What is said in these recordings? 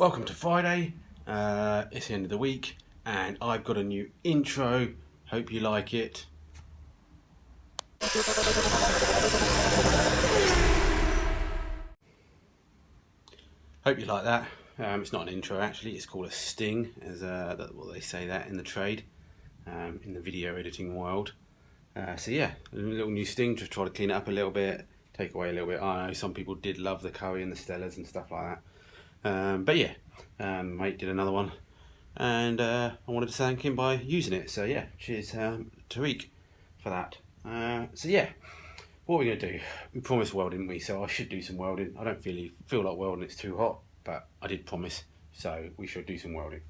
Welcome to Friday. It's the end of the week and I've got a new intro. Hope you like it. Hope you like that. It's not an intro actually, it's called a sting, as what they say that in the trade, in the video editing world. So yeah, a little new sting, just try to clean it up a little bit, take away a little bit. I know some people did love the curry and the Stellas and stuff like that. But yeah, mate did another one, and I wanted to thank him by using it. So yeah, cheers Tariq for that. So yeah, what are we going to do? We promised welding, didn't we? So I should do some welding. I don't feel like welding, it's too hot, but I did promise, so we should do some welding.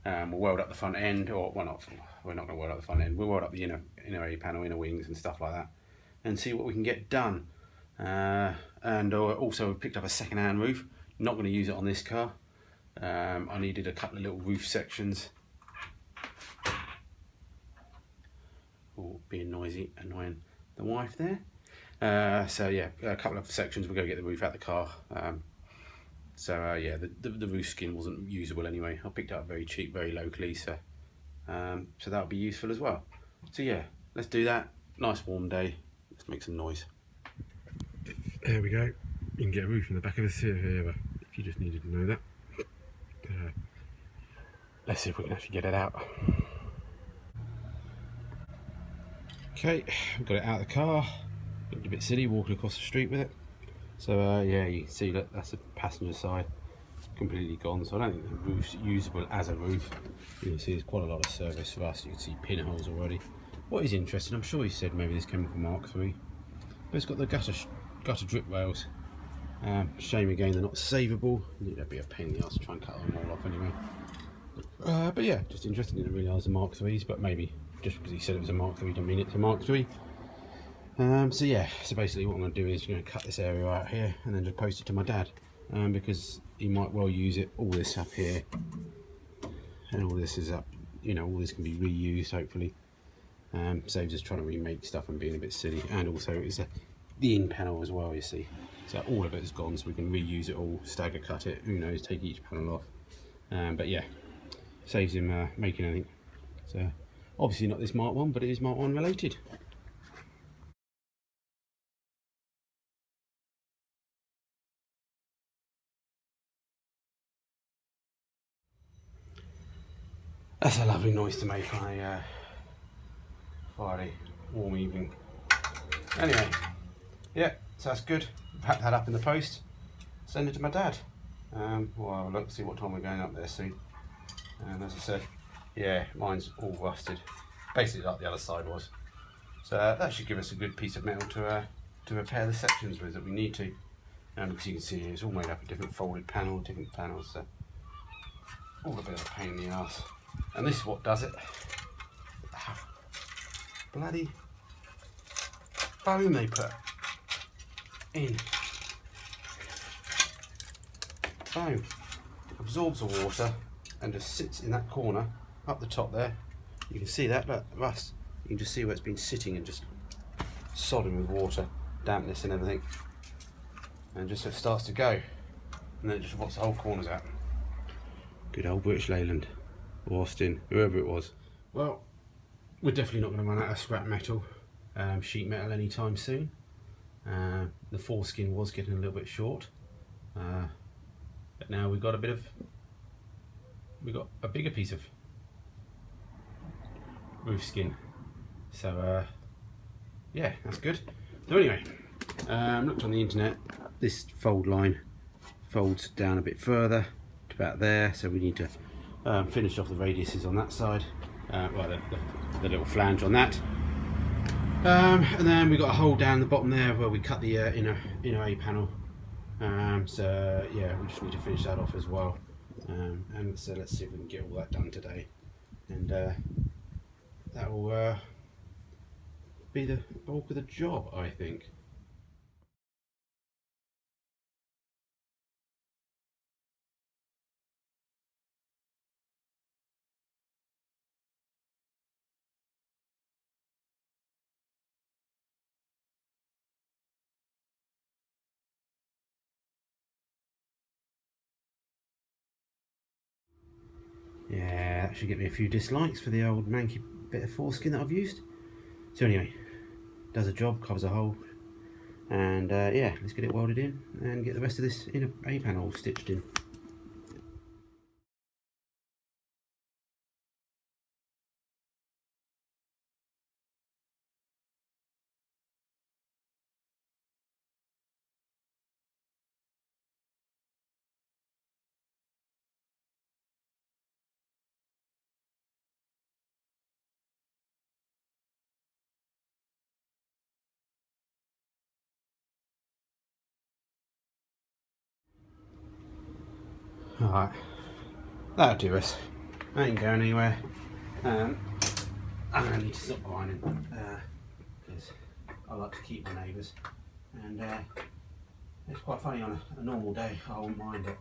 We'll weld up the front end, or well, we're not going to weld up the front end. We'll weld up the inner A panel, inner wings and stuff like that, and see what we can get done. And also picked up a second-hand roof. Not going to use it on this car. I needed a couple of little roof sections. Oh, being noisy, annoying the wife there. So yeah, a couple of sections. We'll go get the roof out of the car. Yeah, the roof skin wasn't usable anyway. I picked it up very cheap, very locally, so that'll be useful as well. So yeah, let's do that. Nice warm day. Let's make some noise. There we go. You can get a roof in the back of the Sierra if you just needed to know that. Let's see if we can actually get it out. Okay, we've got it out of the car. Looked a bit silly walking across the street with it. So yeah, you can see that that's the passenger side completely gone. So I don't think the roof's usable as a roof. You can see there's quite a lot of service rust. You can see pinholes already. What is interesting, I'm sure he said maybe this came from Mark III, but it's got the gutter drip rails. Shame again they're not savable. It'd be a pain in the ass to try and cut them all off anyway. But yeah, just interesting. Didn't realise the Mark IIIs, but maybe just because he said it was a Mark III, don't mean it's a Mark III. So yeah, so basically what I'm going to do is going to cut this area out here and then just post it to my dad, because he might well use it. All this up here and all this is up, you know, all this can be reused hopefully. Saves us trying to remake stuff and being a bit silly, and also it's the in panel as well, you see. So all of it is gone, so we can reuse it all, stagger cut it, who knows, take each panel off. But yeah, saves him making anything. So obviously not this Mark 1, but it is Mark 1 related. That's a lovely noise to make on a Friday warm evening. Anyway, yeah, so that's good. Pack that up in the post, send it to my dad. We'll have a look, see what time we're going up there soon. And as I said, yeah, mine's all rusted, basically like the other side was. So that should give us a good piece of metal to repair the sections with that we need to. Because you can see here, it's all made up of different folded panels, so all a bit of a pain in the ass. And this is what does it. Bloody foam they put in. Foam absorbs the water and just sits in that corner up the top there. You can see that, look, rust. You can just see where it's been sitting and just sodden with water, dampness and everything. And just so it starts to go, and then it just rots the whole corners out. Good old British Leyland, or Austin, whoever it was. Well, we're definitely not going to run out of scrap metal, sheet metal anytime soon. The foreskin was getting a little bit short, but now we've got a bigger piece of roof skin. So yeah, that's good. So anyway, looked on the internet. This fold line folds down a bit further to about there, so we need to finish off the radiuses on that side. Well, the little flange on that, and then we've got a hole down the bottom there where we cut the inner A panel. So yeah, we just need to finish that off as well. And so let's see if we can get all that done today, and that will be the bulk of the job, I think. that should get me a few dislikes for the old manky bit of foreskin that I've used. So anyway, does a job, covers a hole, and yeah, let's get it welded in and get the rest of this inner A panel stitched in. Alright, that'll do us. I ain't going anywhere. I need to stop grinding because I like to keep my neighbours, and it's quite funny on a normal day. I won't mind it.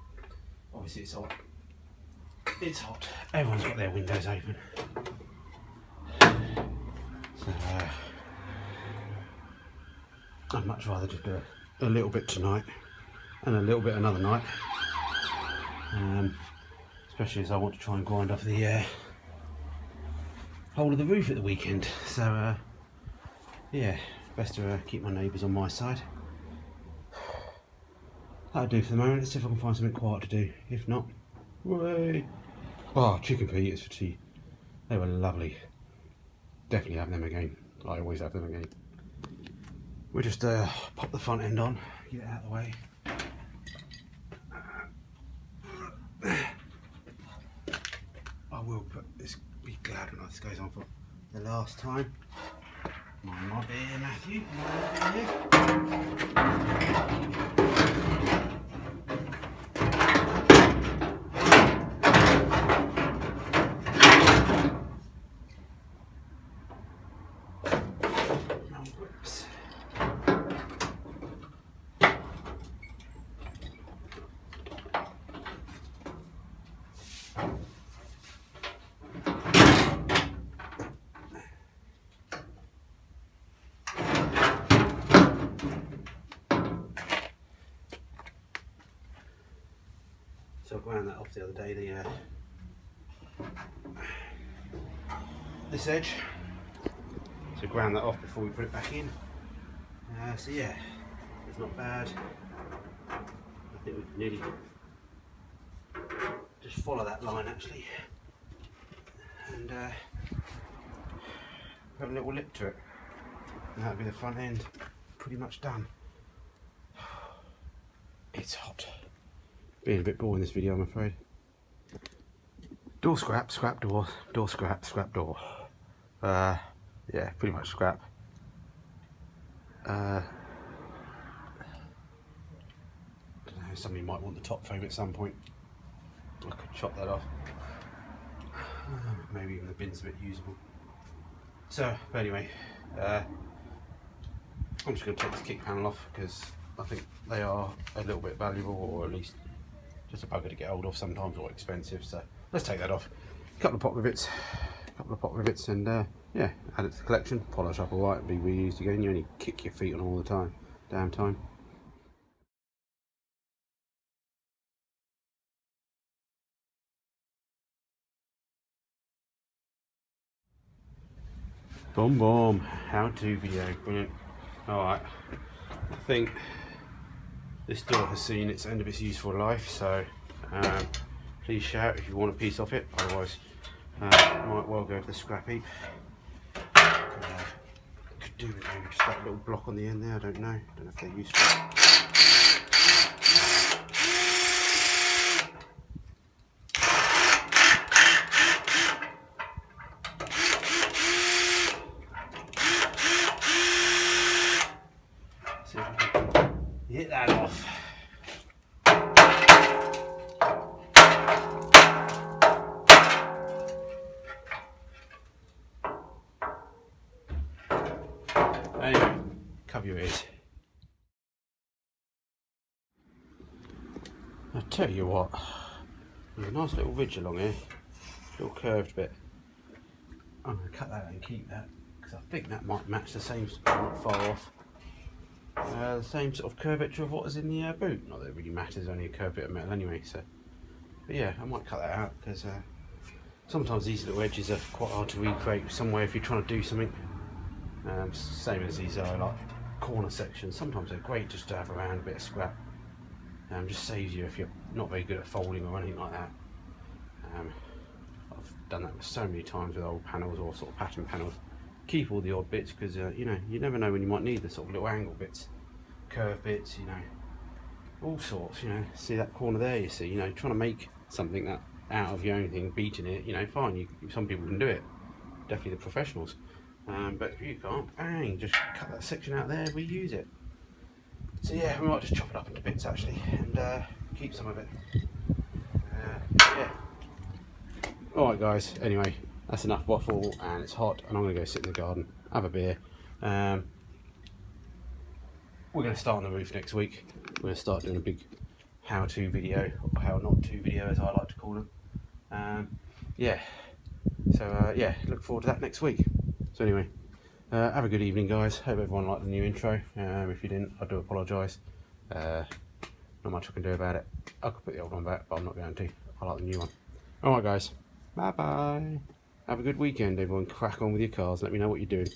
Obviously it's hot. It's hot. Everyone's got their windows open. So I'd much rather just do a little bit tonight and a little bit another night. Especially as I want to try and grind off the whole of the roof at the weekend. So yeah, best to keep my neighbours on my side. That'll do for the moment. Let's see if I can find something quiet to do. If not, way. Oh, chicken fajitas for tea. They were lovely. Definitely have them again. I always have them again. We'll just pop the front end on, get it out of the way. I will be glad when this goes on for the last time. Mine might be here, Matthew. Mine might be here. So I ground that off the other day, this edge. So ground that off before we put it back in. So yeah, it's not bad. I think we can nearly just follow that line actually, and put a little lip to it, and that'll be the front end pretty much done. It's hot. Being a bit boring this video, I'm afraid. Door scrap, scrap door, door scrap, scrap door. Yeah, pretty much scrap. I don't know, somebody might want the top frame at some point. I could chop that off. Maybe even the bin's a bit usable. So, but anyway, I'm just going to take this kick panel off because I think they are a little bit valuable, or at least just a bugger to get hold of sometimes, or expensive. So let's take that off. A couple of pot rivets, and yeah, add it to the collection. Polish up all right, be reused again. You only kick your feet on all the time, damn time. Boom boom, how-to video, brilliant. Alright, I think this door has seen its end of its useful life, so please shout if you want a piece off it, otherwise I might well go for the scrap heap. Could do with maybe just that little block on the end there, I don't know if they're useful. See if we can get that off. Anyway, cover your ears. I'll tell you what, there's a nice little ridge along here, little curved bit. I'm going to cut that out and keep that, because I think that might match the same, not far off, the same sort of curvature of what is in the boot. Not that it really matters, only a curved bit of metal anyway, so. But yeah, I might cut that out, because sometimes these little edges are quite hard to recreate somewhere if you're trying to do something. Same as these like corner sections. Sometimes they're great just to have around a bit of scrap. Just saves you if you're not very good at folding or anything like that. I've done that so many times with old panels or sort of pattern panels. Keep all the odd bits because you know, you never know when you might need the sort of little angle bits, curve bits, you know, all sorts. You know, see that corner there? You see, you know, trying to make something that out of your own thing, beating it. You know, fine. Some people can do it. Definitely the professionals. But if you can't, bang, just cut that section out there, reuse it. So yeah, we might just chop it up into bits actually, and keep some of it. Yeah. Alright guys, anyway, that's enough waffle, and it's hot, and I'm going to go sit in the garden, have a beer. We're going to start on the roof next week. We're going to start doing a big how-to video, or how-not-to video as I like to call them. Yeah, so yeah, look forward to that next week. So anyway, have a good evening guys. Hope everyone liked the new intro. If you didn't, I do apologise. Not much I can do about it. I could put the old one back, but I'm not going to. I like the new one. Alright guys, bye bye. Have a good weekend everyone. Crack on with your cars. Let me know what you're doing.